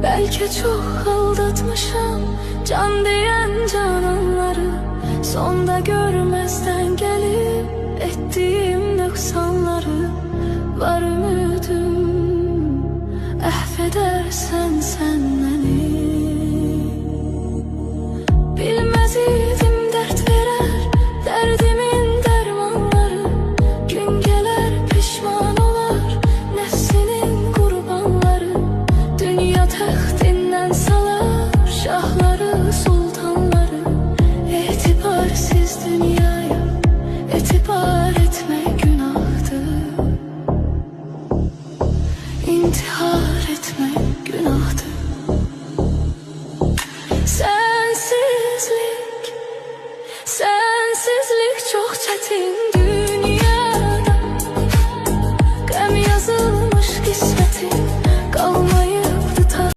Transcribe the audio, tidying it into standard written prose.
Belki çok aldatmışam can diyen cananları. Sonda görmezden gelip ettiğim noksanları. Var ümidim affedersen